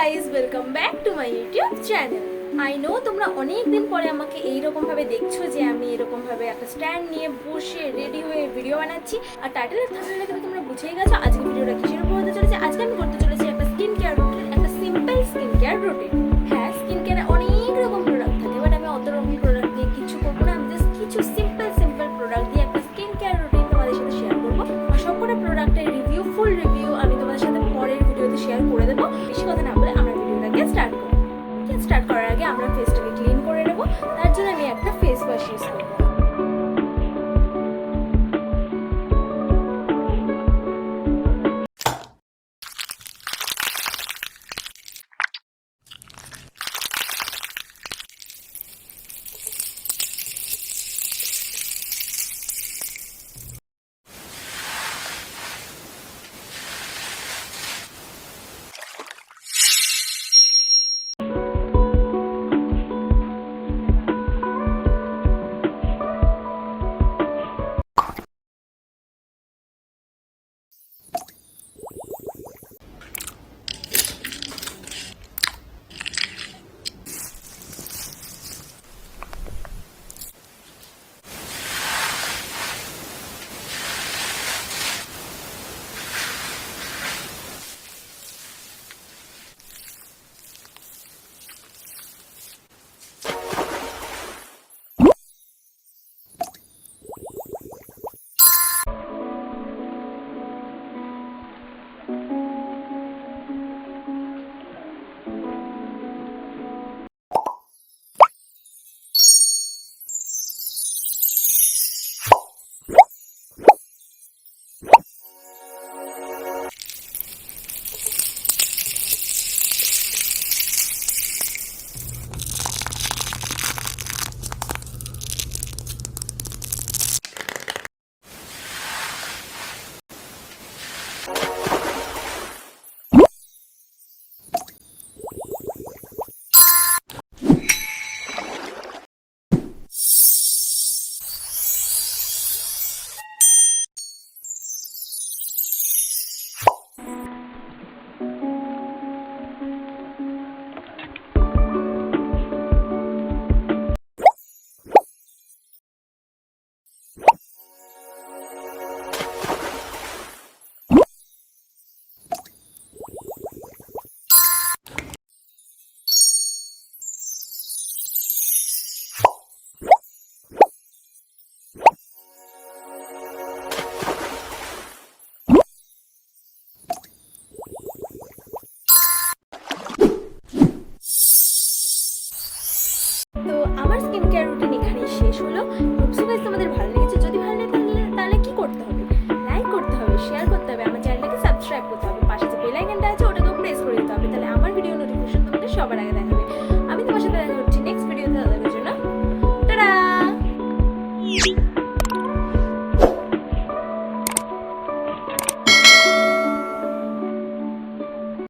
Guys, welcome back to my YouTube channel. I know তোমরা অনেক দিন পরে আমাকে এইরকম ভাবে দেখছো যে আমি এরকম ভাবে একটা স্ট্যান্ড নিয়ে বসে রেডি হয়ে ভিডিও বানাচ্ছি। আর টাইটেলের থাম্বনেলে কিন্তু তোমরা বুঝেই গেছো আজকে ভিডিওটা কিসের উপর হতে চলেছে। আজকে আমি করতে চলেছি একটা স্কিন কেয়ার রুটিন, একটা সিম্পল স্কিন কেয়ার রুটিন। হ্যাঁ, স্কিন কেয়ারে অনেক রকম প্রোডাক্ট থাকে, বাট আমি অত রকম প্রোডাক্ট দিয়ে কিছু করবো না। আমি জাস্ট কিছু সিম্পল প্রোডাক্ট দিয়ে একটা স্কিন কেয়ার রুটিন তোমাদের সাথে শেয়ার করবো। আর সবকটা প্রোডাক্টের রিভিউ, ফুল রিভিউ আমি তোমাদের সাথে পরের ভিডিওতে শেয়ার করে দেবো। বেশি কথা না বলে আমরা ভিডিওটাকে স্টার্ট করার আগে আমরা ফেসটাকে ক্লিন করে নেবো। তার জন্য আমি একটা ফেস ওয়াশ ইউজ করবো। তো আমার স্কিন কেয়ার রুটিন এখানেই শেষ হলো। হোপসো গাইস তোমাদের ভালো লেগেছে। যদি ভালো লেগে তাহলে কি করতে হবে? লাইক করতে হবে, শেয়ার করতে হবে, আমার চ্যানেলটাকে সাবস্ক্রাইব করতে হবে, পাশে যে বেল আইকনটা আছে ওটাকেও প্রেস করে দিতে হবে। তাহলে আমার ভিডিও নোটিফিকেশন তোমাদের সবার আগে দেখাবে।